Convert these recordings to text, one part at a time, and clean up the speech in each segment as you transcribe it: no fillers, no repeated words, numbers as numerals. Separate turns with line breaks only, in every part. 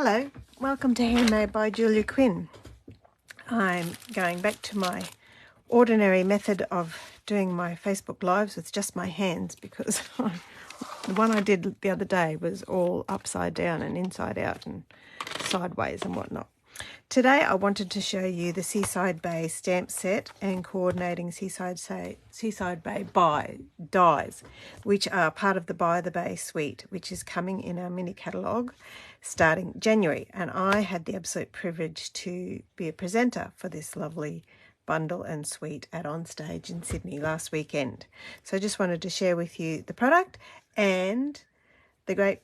Hello, welcome to Handmade by Julia Quinn. I'm going back to my ordinary method of doing my Facebook Lives with just my hands because the one I did the other day was all upside down and inside out and sideways and whatnot. Today I wanted to show you the Seaside Bay stamp set and coordinating Seaside Bay by dies, which are part of the By the Bay suite, which is coming in our mini catalogue starting January. And I had the absolute privilege to be a presenter for this lovely bundle and suite at On Stage in Sydney last weekend. So I just wanted to share with you the product and the great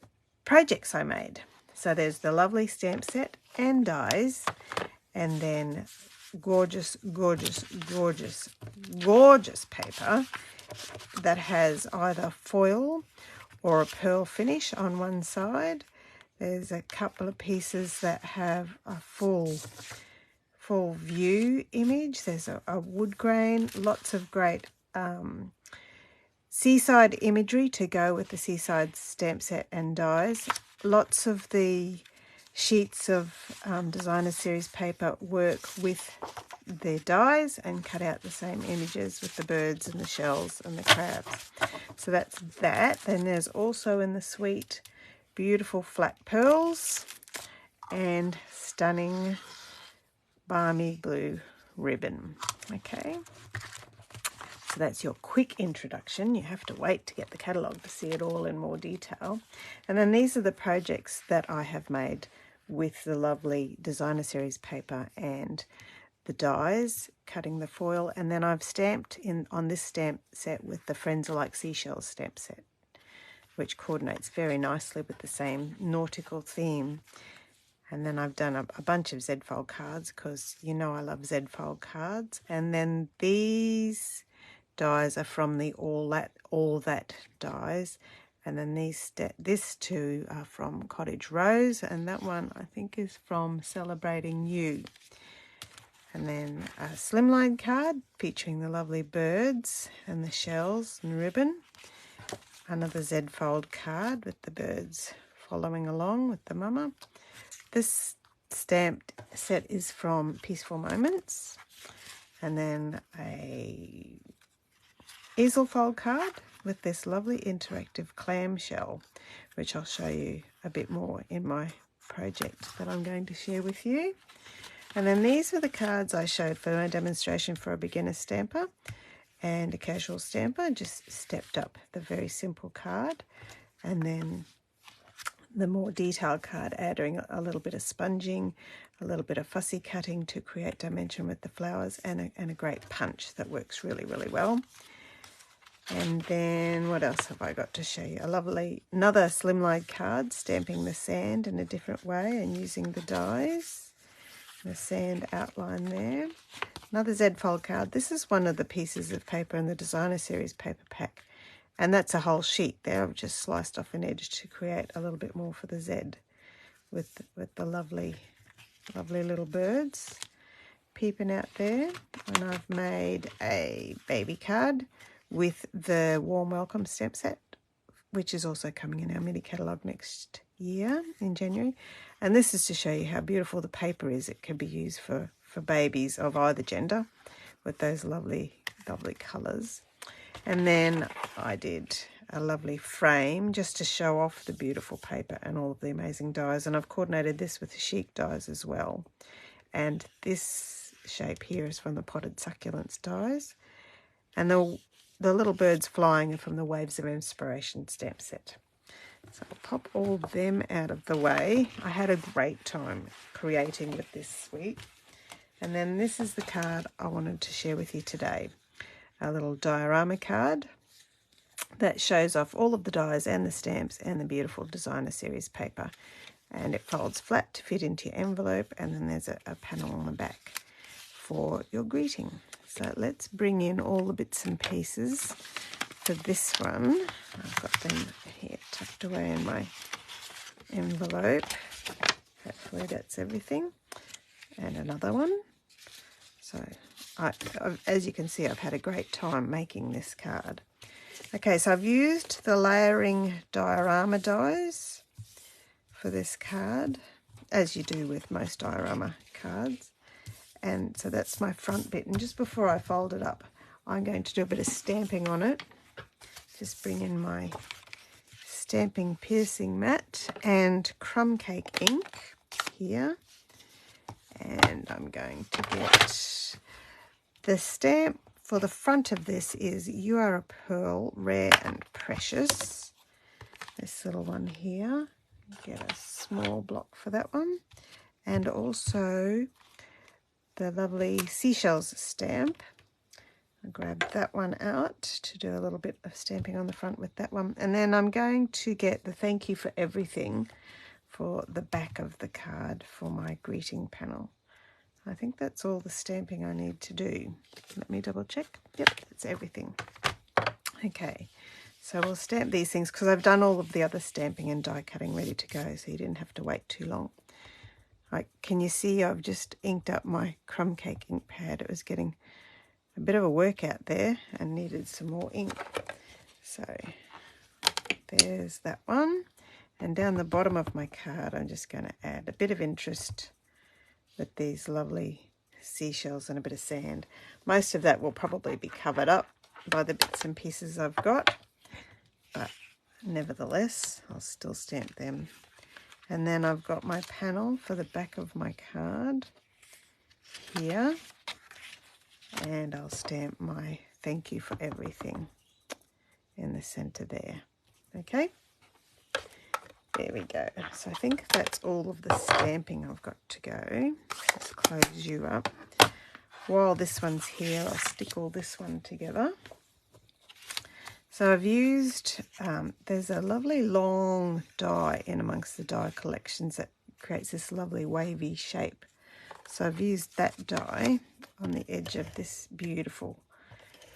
projects I made. So there's the lovely stamp set and dies, and then gorgeous paper that has either foil or a pearl finish on one side. There's a couple of pieces that have a full view image. There's a wood grain, lots of great seaside imagery to go with the Seaside stamp set and dies. Lots of the sheets of designer series paper work with the dies and cut out the same images with the birds and the shells and the crabs. So that's that. Then there's also in the suite beautiful flat pearls and stunning balmy blue ribbon. Okay. So that's your quick introduction. You have to wait to get the catalogue to see it all in more detail. And then these are the projects that I have made with the lovely designer series paper and the dies, cutting the foil. And then I've stamped in on this stamp set with the Friends Are Like Seashells stamp set, which coordinates very nicely with the same nautical theme. And then I've done a bunch of Z-fold cards because you know I love Z-fold cards. And then these dies are from the All That dies, and then this two are from Cottage Rose, and that one I think is from Celebrating You. And then a slimline card featuring the lovely birds and the shells and ribbon. Another Z-fold card with the birds following along with the mama. This stamped set is from Peaceful Moments, and then a easel fold card with this lovely interactive clamshell, which I'll show you a bit more in my project that I'm going to share with you. And then these are the cards I showed for my demonstration for a beginner stamper and a casual stamper. Just stepped up the very simple card, and then the more detailed card adding a little bit of sponging, a little bit of fussy cutting to create dimension with the flowers, and a great punch that works really, really well. And then what else have I got to show you? Another slimline card, stamping the sand in a different way and using the dies. The sand outline there. Another Z-fold card. This is one of the pieces of paper in the designer series paper pack. And that's a whole sheet there. I've just sliced off an edge to create a little bit more for the Z with the lovely little birds peeping out there. And I've made a baby card with the Warm Welcome stamp set, which is also coming in our mini catalogue next year in January. And this is to show you how beautiful the paper is. It can be used for babies of either gender with those lovely colours. And then I did a lovely frame just to show off the beautiful paper and all of the amazing dies. And I've coordinated this with the chic dies as well. And this shape here is from the Potted Succulents dies. And the little birds flying are from the Waves of Inspiration stamp set. So I'll pop all of them out of the way. I had a great time creating with this suite. And then this is the card I wanted to share with you today. A little diorama card that shows off all of the dies and the stamps and the beautiful designer series paper. And it folds flat to fit into your envelope, and then there's a panel on the back for your greeting. So let's bring in all the bits and pieces for this one. I've got them here tucked away in my envelope. Hopefully that's everything. And another one. So as you can see, I've had a great time making this card. Okay, so I've used the layering diorama dies for this card. as you do with most diorama cards. And so that's my front bit. And just before I fold it up, I'm going to do a bit of stamping on it. Just bring in my stamping piercing mat and crumb cake ink here. And I'm going to get the stamp for the front of this is "You Are a Pearl, Rare and Precious." This little one here. Get a small block for that one. And also the lovely seashells stamp. I'll grab that one out to do a little bit of stamping on the front with that one. And then I'm going to get the "Thank You for Everything" for the back of the card for my greeting panel. I think that's all the stamping I need to do. Let me double check. Yep, that's everything. Okay, so we'll stamp these things because I've done all of the other stamping and die cutting ready to go, so you didn't have to wait too long. Can you see I've just inked up my crumb cake ink pad? It was getting a bit of a workout there and needed some more ink. So there's that one. And down the bottom of my card, I'm just going to add a bit of interest with these lovely seashells and a bit of sand. Most of that will probably be covered up by the bits and pieces I've got, but nevertheless, I'll still stamp them. And then I've got my panel for the back of my card here, and I'll stamp my "Thank You for Everything" in the center there. Okay, there we go. So I think that's all of the stamping I've got to go. Just close you up. While this one's here, I'll stick all this one together. So I've used, there's a lovely long die in amongst the die collections that creates this lovely wavy shape. So I've used that die on the edge of this beautiful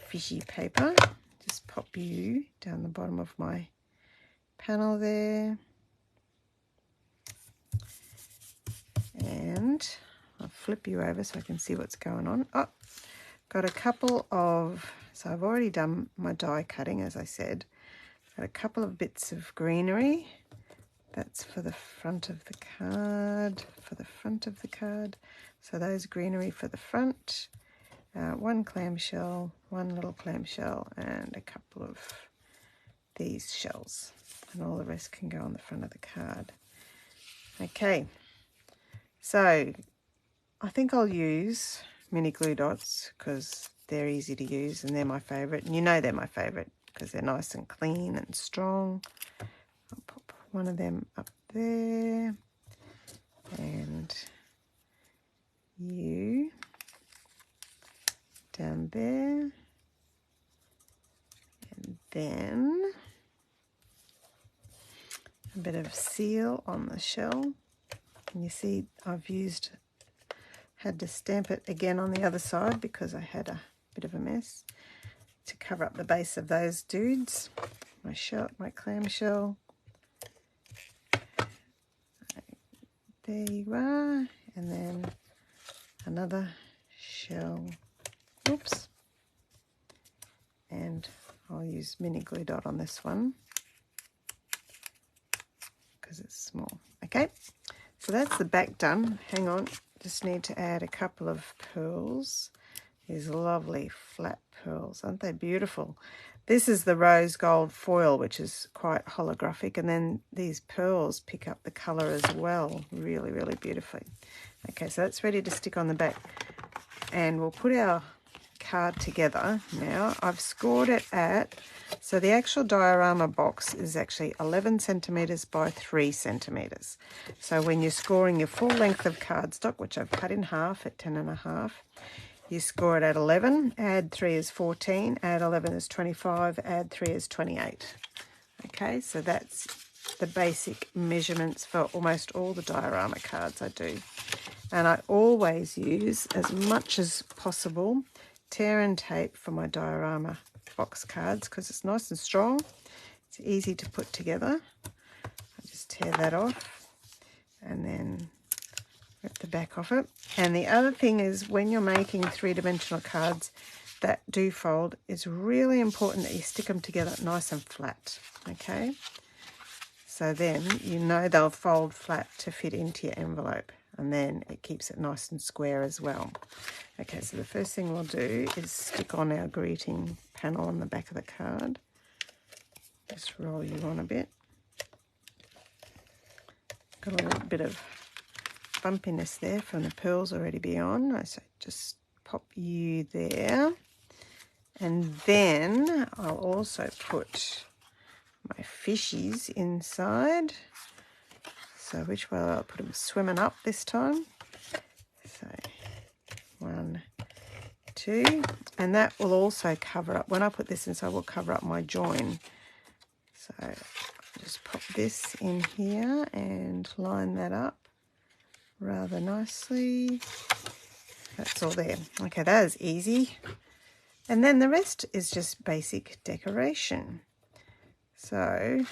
fishy paper. Just pop you down the bottom of my panel there. And I'll flip you over so I can see what's going on. Oh, got a couple of, so I've already done my die cutting, as I said. Got a couple of bits of greenery. That's for the front of the card, So those greenery for the front. One clamshell, one little clamshell, and a couple of these shells. And all the rest can go on the front of the card. Okay, so I think I'll use mini glue dots because they're easy to use and they're my favourite. And you know they're my favourite because they're nice and clean and strong. I'll pop one of them up there. And you down there. And then a bit of seal on the shell. And you see I've had to stamp it again on the other side because I had a bit of a mess to cover up the base of those dudes. My shell, my clamshell. There you are. And then another shell. Oops. And I'll use mini glue dot on this one because it's small. Okay, so that's the back done. Hang on, just need to add a couple of pearls. These lovely flat pearls, aren't they beautiful? This is the rose gold foil, which is quite holographic, and then these pearls pick up the colour as well, really, really beautifully. Okay, so that's ready to stick on the back, and we'll put our card together now. I've scored it at, so the actual diorama box is actually 11 centimetres by 3 centimetres. So when you're scoring your full length of cardstock, which I've cut in half at 10.5, you score it at 11, add 3 is 14, add 11 is 25, add 3 is 28. Okay, so that's the basic measurements for almost all the diorama cards I do. And I always use, as much as possible, tear and tape for my diorama box cards because it's nice and strong. It's easy to put together. I just tear that off and then rip the back off it. And the other thing is, when you're making three-dimensional cards that do fold, it's really important that you stick them together nice and flat. Okay, So then you know they'll fold flat to fit into your envelope, and then it keeps it nice and square as well. Okay, so the first thing we'll do is stick on our greeting panel on the back of the card. Just roll you on a bit. Got a little bit of bumpiness there from the pearls already be on, so just pop you there. And then I'll also put my fishies inside. So which way I'll put them swimming up this time. So 1, 2, and that will also cover up, when I put this inside, will cover up my join. So just pop this in here and line that up rather nicely. That's all there. Okay, that is easy. And then the rest is just basic decoration. So,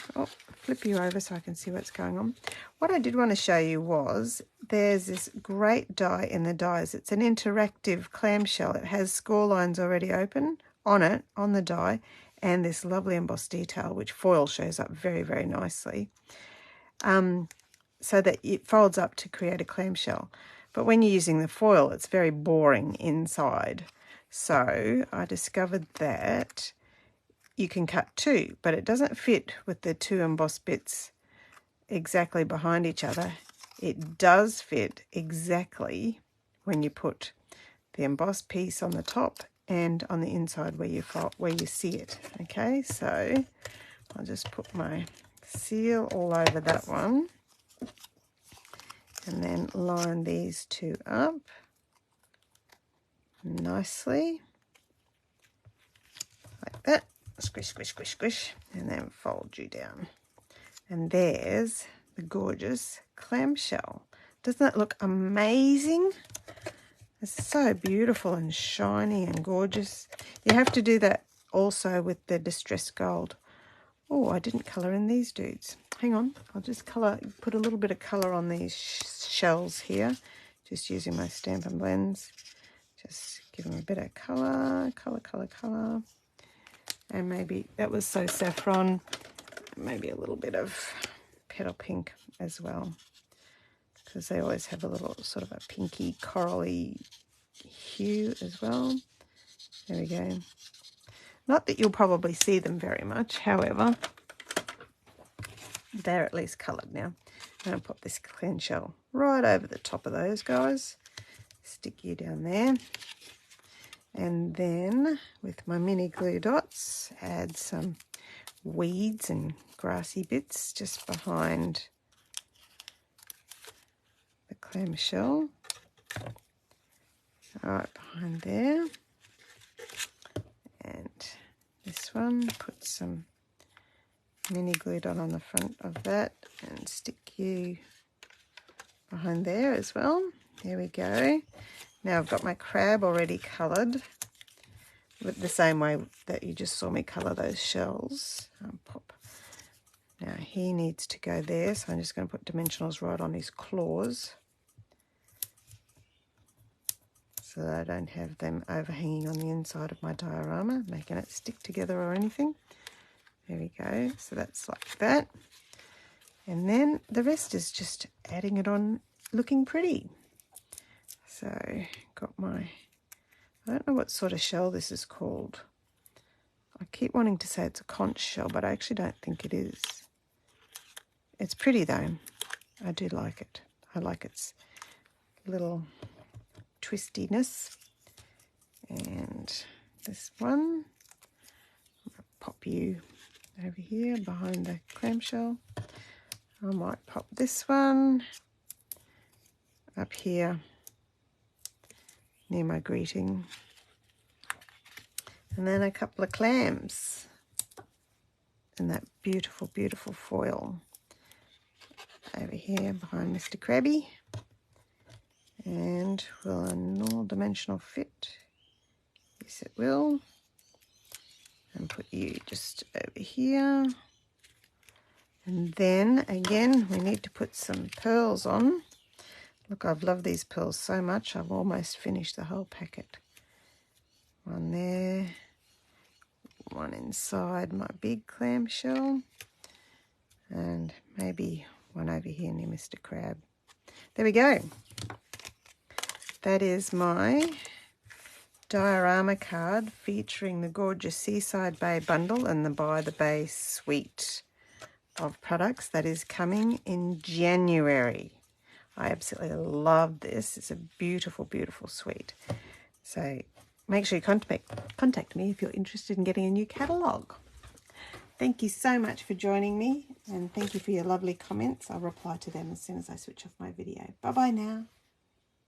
flip you over so I can see what's going on. What I did want to show you was there's this great die in the dies. It's an interactive clamshell. It has score lines already open on it, on the die, and this lovely embossed detail, which foil shows up very, very nicely, so that it folds up to create a clamshell. But when you're using the foil, it's very boring inside. So I discovered that you can cut 2, but it doesn't fit with the 2 embossed bits exactly behind each other. It does fit exactly when you put the embossed piece on the top and on the inside where you see it. Okay, so I'll just put my seal all over that one and then line these 2 up nicely like that. Squish, squish, squish, squish, and then fold you down. And there's the gorgeous clamshell. Doesn't that look amazing? It's so beautiful and shiny and gorgeous. You have to do that also with the distressed gold. Oh, I didn't colour in these dudes. Hang on, I'll just put a little bit of colour on these shells here, just using my Stampin' Blends. Just give them a bit of colour, colour. And maybe, that was So Saffron, maybe a little bit of Petal Pink as well, because they always have a little sort of a pinky corally hue as well. There we go. Not that you'll probably see them very much, however, they're at least coloured now. I'm going to put this clamshell right over the top of those guys. Stick you down there. And then with my mini glue dots, add some weeds and grassy bits just behind the clamshell. Right behind there. And this one, put some mini glue dot on the front of that and stick you behind there as well. There we go. Now I've got my crab already coloured with the same way that you just saw me colour those shells. Pop. Now he needs to go there, so I'm just going to put dimensionals right on his claws so that I don't have them overhanging on the inside of my diorama, making it stick together or anything. There we go. So that's like that. And then the rest is just adding it on, looking pretty. So got my, I don't know what sort of shell this is called. I keep wanting to say it's a conch shell, but I actually don't think it is. It's pretty though. I do like it. I like its little twistiness. And this one, I'm gonna pop you over here behind the clamshell. I might pop this one up here near my greeting. And then a couple of clams and that beautiful, beautiful foil over here behind Mr. Krabby. And will a normal dimensional fit? Yes, it will. And put you just over here. And then again, we need to put some pearls on. Look, I've loved these pearls so much, I've almost finished the whole packet. One there, one inside my big clamshell, and Maybe one over here near Mr. Crab. There we go. That is my Diorama card featuring the gorgeous Seaside Bay bundle and the By the Bay suite of products that is coming in January. I absolutely love this. It's a beautiful, beautiful suite. So make sure you contact me if you're interested in getting a new catalogue. Thank you so much for joining me, and thank you for your lovely comments. I'll reply to them as soon as I switch off my video. Bye-bye now.